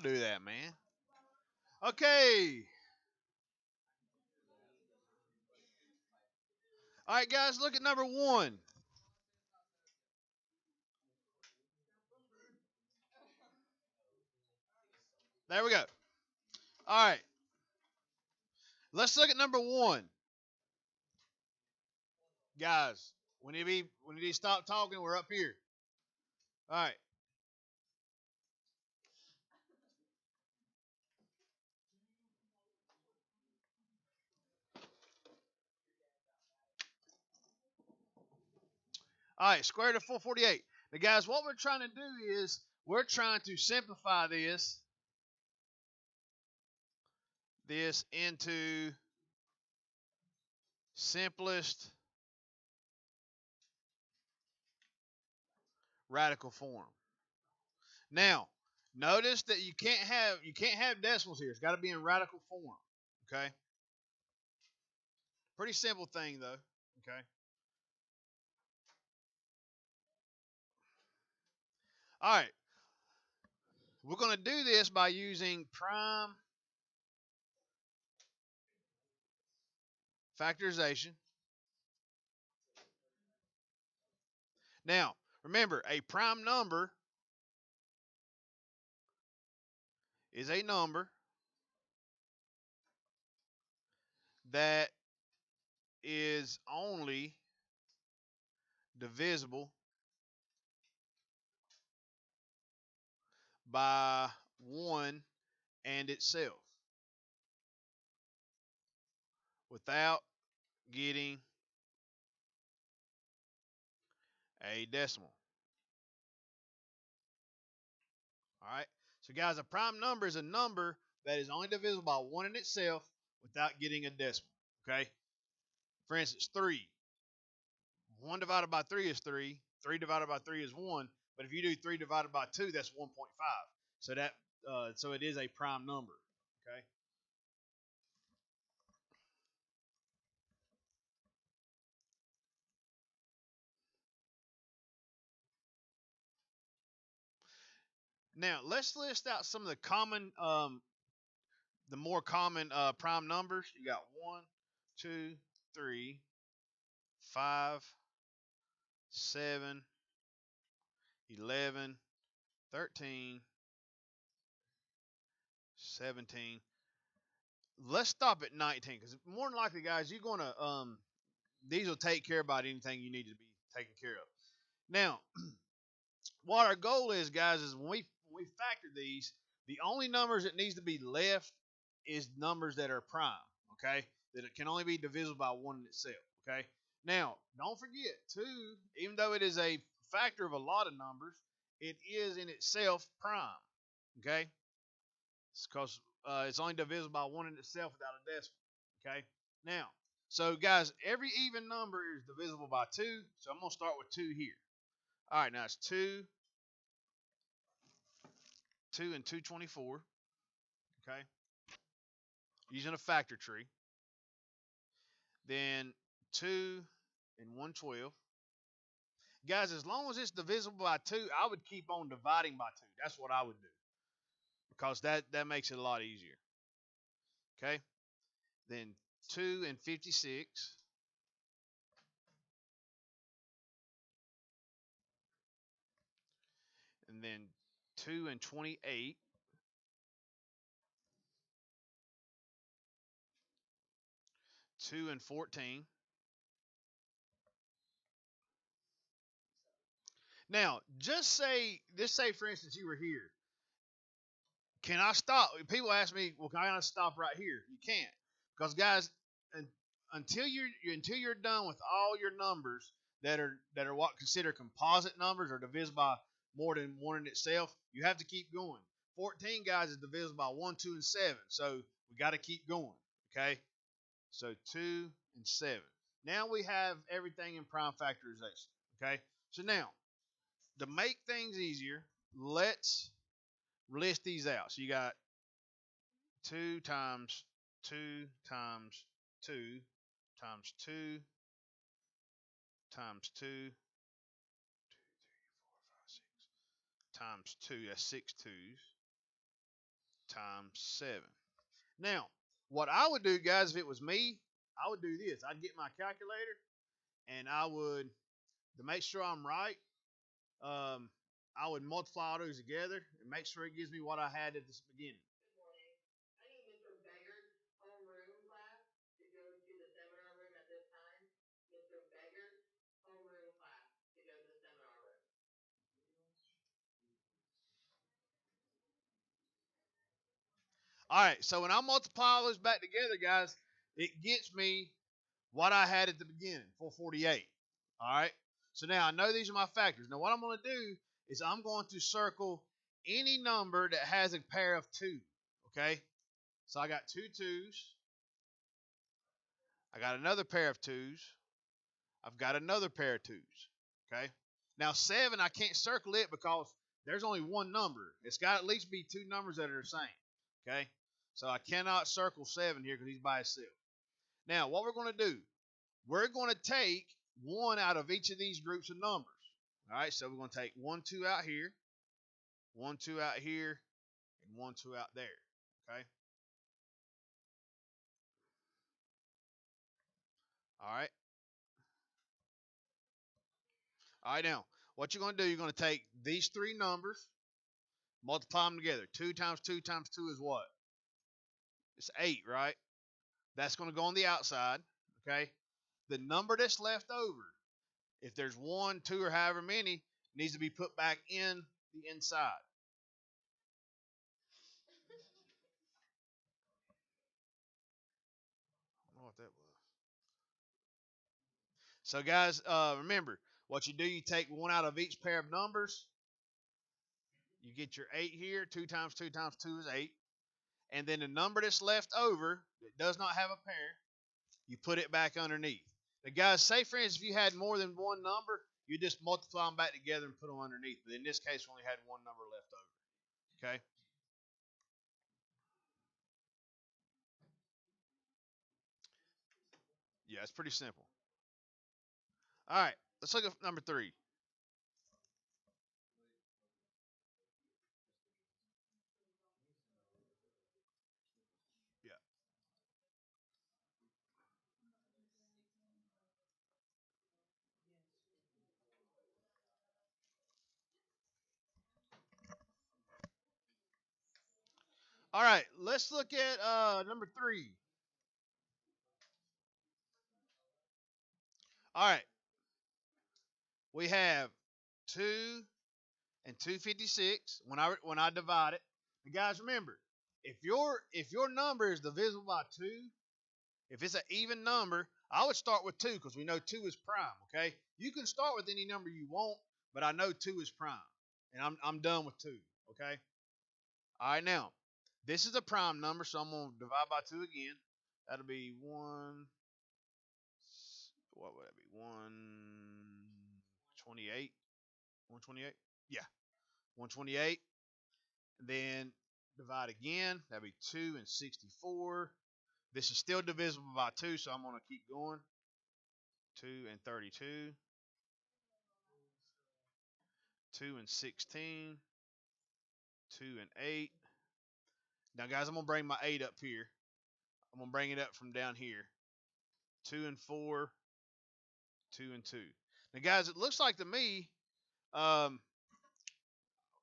do that, man. Okay. All right, guys, look at number one. There we go. All right. Let's look at number one. Guys, when you stop talking, we're up here. All right. All right, square root of 448. Now, guys, what we're trying to do is we're trying to simplify this into simplest radical form. Now, notice that you can't have decimals here. It's got to be in radical form. Okay? Pretty simple thing though. Okay? All right. We're going to do this by using prime factorization. Now, remember, a prime number is a number that is only divisible by 1 and itself without getting a decimal. All right. So, guys, a prime number is a number that is only divisible by 1 in itself without getting a decimal. Okay. For instance, 3. 1 divided by 3 is 3. 3 divided by 3 is 1. But if you do 3 divided by 2, that's 1.5. So it is a prime number. Okay. Now let's list out some of the more common prime numbers. You got 1, 2, 3, 5, 7, 11, 13, 17. Let's stop at 19 because more than likely, guys, you're gonna these will take care about anything you need to be taken care of. Now, what our goal is, guys, is when we factor these, the only numbers that needs to be left is numbers that are prime. Okay, that it can only be divisible by 1 in itself. Okay. Now, don't forget, 2, even though it is a factor of a lot of numbers, it is in itself prime. Okay, it's because it's only divisible by 1 in itself without a decimal. Okay. Now, so guys, every even number is divisible by 2. So I'm gonna start with 2 here. All right, now it's 2 and 224. Okay, using a factor tree. Then 2 and 112. Guys, as long as it's divisible by 2, I would keep on dividing by 2. That's what I would do because that makes it a lot easier. Okay, then 2 and 56. And then 2 and 28. 2 and 14. Now, just say for instance you were here. Can I stop? People ask me, well, can I stop right here? You can't, because guys, until you're done with all your numbers that are what considered composite numbers or divisible by more than 1 in itself, you have to keep going. 14, guys, is divisible by 1, 2, and 7, so we got to keep going. Okay, so 2 and 7. Now we have everything in prime factorization. Okay, so now to make things easier, let's list these out. So you got 2 times 2 times 2 times 2 times 2, 2, 3, 4, 5, 6 times 2. That's 6 twos. times 7. Now, what I would do, guys, if it was me, I would do this. I'd get my calculator, and I would, to make sure I'm right, I would multiply all those together and make sure it gives me what I had at the beginning. Good morning. I need Mr. Beggar's homeroom class to go to the seminar room at this time. Mr. Beggar's homeroom class to go to the seminar room. All right, so when I multiply all those back together, guys, it gets me what I had at the beginning, 448. All right, so now I know these are my factors. Now what I'm going to do is I'm going to circle any number that has a pair of 2. Okay, so I got 2 2s. I got another pair of 2s. I've got another pair of 2s. Okay, now 7, I can't circle it because there's only one number. It's got to at least be 2 numbers that are the same. Okay, so I cannot circle 7 here because he's by himself. Now, what we're going to do, we're going to take 1 out of each of these groups of numbers. All right, so we're going to take 1, 2 out here, 1, 2 out here, and 1, 2 out there. Okay. All right. All right, now, what you're going to do, you're going to take these 3 numbers, multiply them together. 2 times 2 times 2 is what? It's 8, right? That's going to go on the outside. Okay. The number that's left over, if there's 1, 2, or however many, needs to be put back in the inside. I don't know what that was. So, guys, remember, what you do, you take 1 out of each pair of numbers. You get your 8 here. 2 times 2 times 2 is 8. And then the number that's left over that does not have a pair, you put it back underneath. Now, guys, say, for instance, if you had more than one number, you just multiply them back together and put them underneath. But in this case, we only had one number left over. Okay? Yeah, it's pretty simple. All right, let's look at number 3. Yeah. All right, let's look at number 3. All right, we have 2 and 256 when I divide it. And guys, remember, if your number is divisible by 2, if it's an even number, I would start with 2 because we know 2 is prime. Okay, you can start with any number you want, but I know 2 is prime, and I'm done with 2. Okay. All right, now this is a prime number, so I'm gonna divide by 2 again. That'll be 1. What would that be? 128. 128. Yeah, 128. Then divide again. That'd be 2 and 64. This is still divisible by 2, so I'm going to keep going. 2 and 32. 2 and 16. 2 and 8. Now, guys, I'm going to bring my 8 up here. I'm going to bring it up from down here. 2 and 4. 2 and 2. Now, guys, it looks like to me all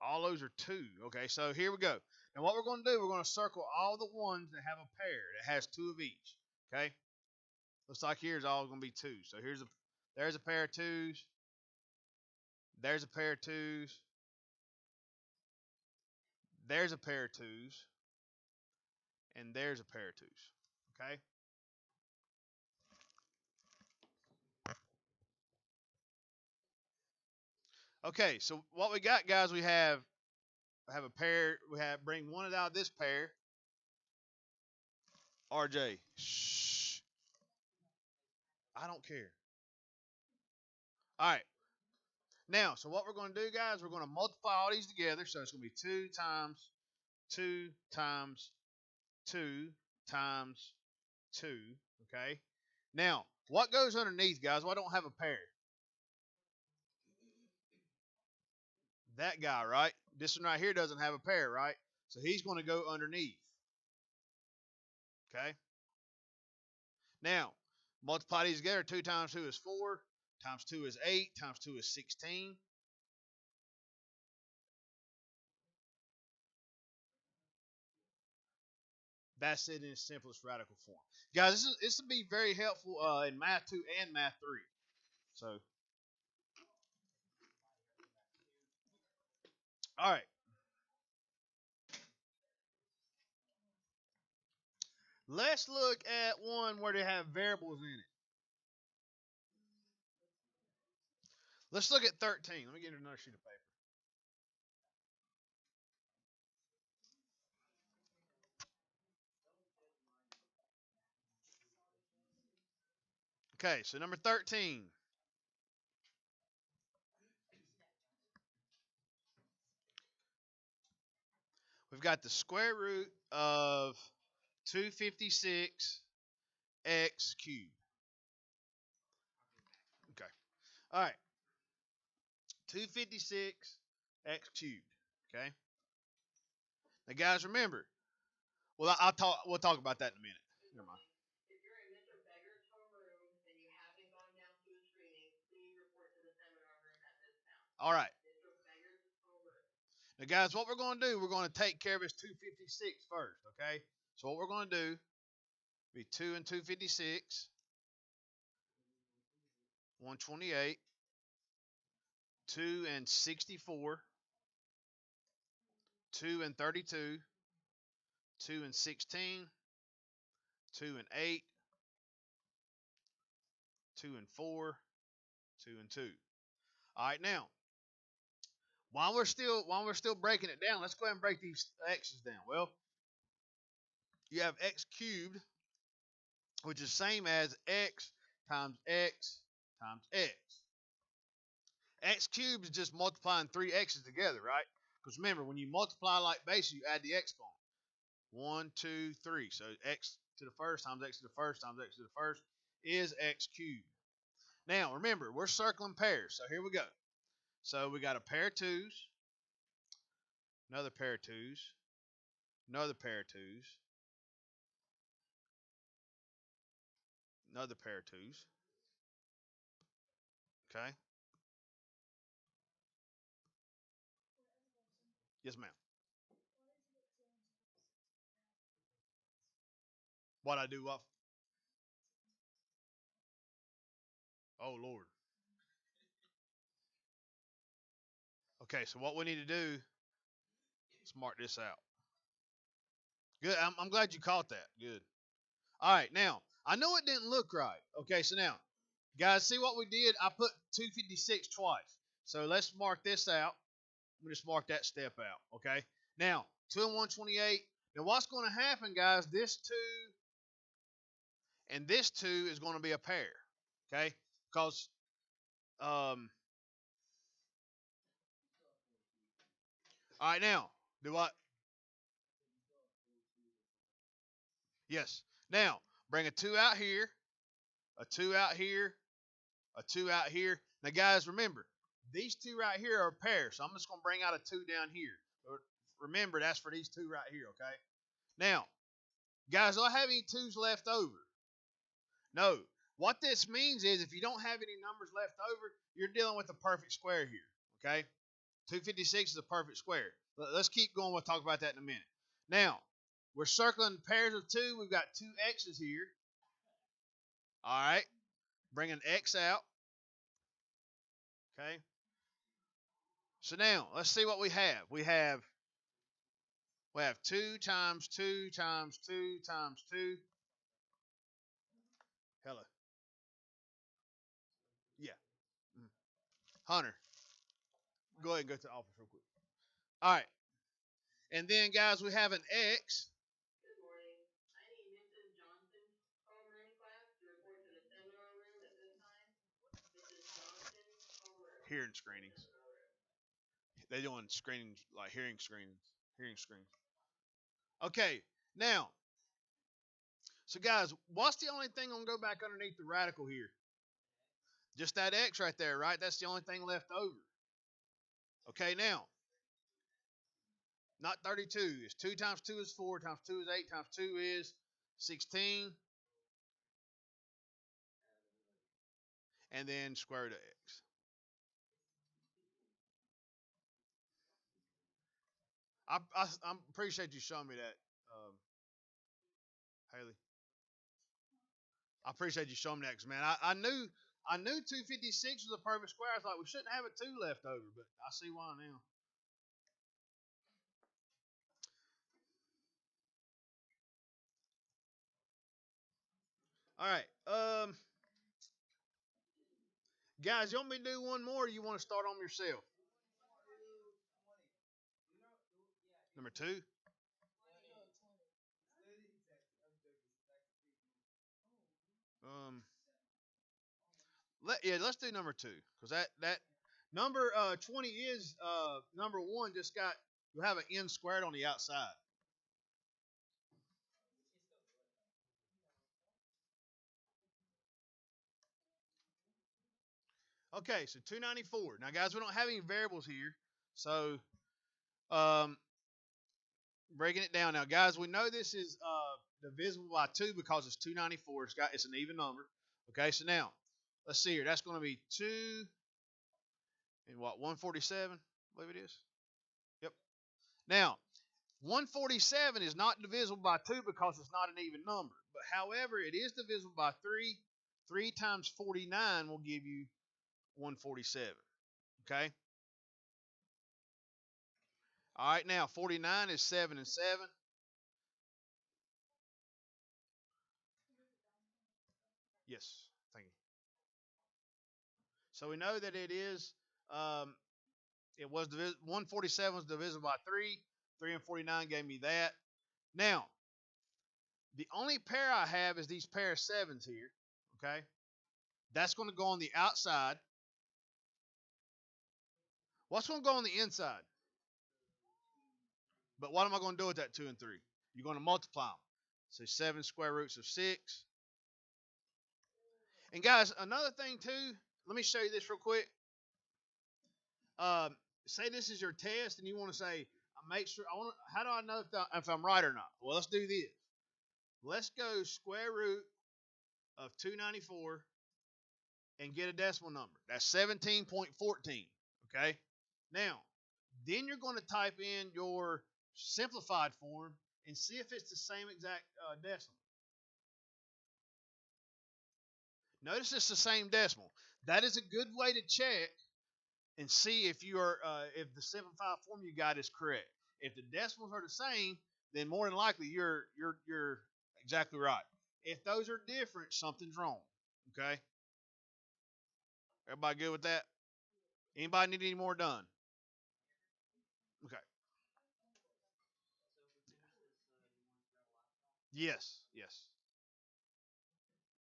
those are 2. Okay, so here we go. Now, what we're going to do, we're going to circle all the ones that have a pair that has 2 of each. Okay, looks like here's all going to be 2. So there's a pair of 2s. There's a pair of 2s. There's a pair of 2s. And there's a pair of 2s. Okay. Okay, so what we got, guys, we have a pair. Bring one out of this pair. RJ, shh. I don't care. All right. Now, so what we're going to do, guys, we're going to multiply all these together. So it's going to be 2 times 2 times 2 times 2. Okay. Now, what goes underneath, guys? Well, I don't have a pair. That guy, right? This one right here doesn't have a pair, right? So he's going to go underneath. Okay? Now, multiply these together. 2 times 2 is 4, times 2 is 8, times 2 is 16. That's it in its simplest radical form. Guys, this will be very helpful in Math 2 and Math 3. So, all right. Let's look at one where they have variables in it. Let's look at 13. Let me get another sheet of paper. Okay, so number 13. We've got the square root of 256 x cubed. Okay. All right. 256 x cubed. Okay. Now, guys, remember. Well, we'll talk about that in a minute. Never mind. All right. Now, guys, what we're going to do, we're going to take care of this 256 first, okay? So what we're going to do be 2 and 256, 128, 2 and 64, 2 and 32, 2 and 16, 2 and 8, 2 and 4, 2 and 2. All right, now, while we're still breaking it down, let's go ahead and break these x's down. Well, you have x cubed, which is same as x times x times x. X cubed is just multiplying 3 x's together, right? Because remember, when you multiply like base, you add the exponent. 1, 2, 3. So x to the first times x to the first times x to the first is x cubed. Now, remember, we're circling pairs. So here we go. So we got a pair of 2's, another pair of 2's, another pair of 2's, another pair of 2's. Okay? Yes, ma'am. What I do what? Oh, Lord. Okay, so what we need to do is mark this out. Good. I'm glad you caught that. Good. All right, now, I know it didn't look right. Okay, so now, guys, see what we did? I put 256 twice. So let's mark this out. Let me just mark that step out. Okay. Now, 2 and 128. Now, what's going to happen, guys? This 2 and this 2 is going to be a pair. Okay. Because, all right, now, do what? Yes. Now, bring a 2 out here, a 2 out here, a 2 out here. Now, guys, remember, these 2 right here are a pair, so I'm just going to bring out a 2 down here. Remember, that's for these 2 right here, okay? Now, guys, do I have any 2's left over? No. What this means is if you don't have any numbers left over, you're dealing with a perfect square here, okay? 256 is a perfect square. Let's keep going. We'll talk about that in a minute. Now, we're circling pairs of 2. We've got 2 x's here. All right. Bring an x out. Okay. So now, let's see what we have. We have 2 times 2 times 2 times 2. Hello. Yeah. Hunter, go ahead and go to the office real quick. All right. And then, guys, we have an x. Hearing screenings. They're doing screenings, like hearing screenings. Hearing screenings. Okay. Now, so guys, what's the only thing going to go back underneath the radical here? Just that x right there, right? That's the only thing left over. Okay, now, Not 32. It's 2 times 2 is 4, times 2 is 8, times 2 is 16, and then square root of x. I appreciate you showing me that, Haley. I appreciate you showing me that, 'cause, man, I knew 256 was a perfect square. I was like, we shouldn't have a 2 left over, but I see why now. All right. Guys, you want me to do one more, or you want to start on yourself? Number 2? Um, let's do number 2, because that number 20 is number 1. Just got you have an n squared on the outside. Okay, so 294. Now, guys, we don't have any variables here, so um, breaking it down now, guys. We know this is divisible by 2 because it's 294. It's an even number. Okay, so now let's see here. That's going to be 2 and what 147. I believe it is. Yep. Now 147 is not divisible by 2 because it's not an even number. But however, it is divisible by 3. 3 times 49 will give you 147. Okay. All right. Now 49 is 7 and 7. Yes. Thank you. So we know that it is. It was 147 was divisible by 3. 3 and 49 gave me that. Now, the only pair I have is these pair of sevens here. Okay. That's going to go on the outside. What's going to go on the inside? But what am I going to do with that 2 and 3? You're going to multiply them. So 7 square roots of 6. And guys, another thing too, let me show you this real quick. Say this is your test and you want to say, make sure, how do I know if I'm right or not? Well, let's do this. Let's go square root of 294 and get a decimal number. That's 17.14. Okay? Now, then you're going to type in your simplified form and see if it's the same exact decimal. Notice it's the same decimal. That is a good way to check and see if you are if the simplified form you got is correct. If the decimals are the same, then more than likely you're exactly right. If those are different, something's wrong. Okay. Everybody good with that? Anybody need any more done? Okay. Yes. Yes.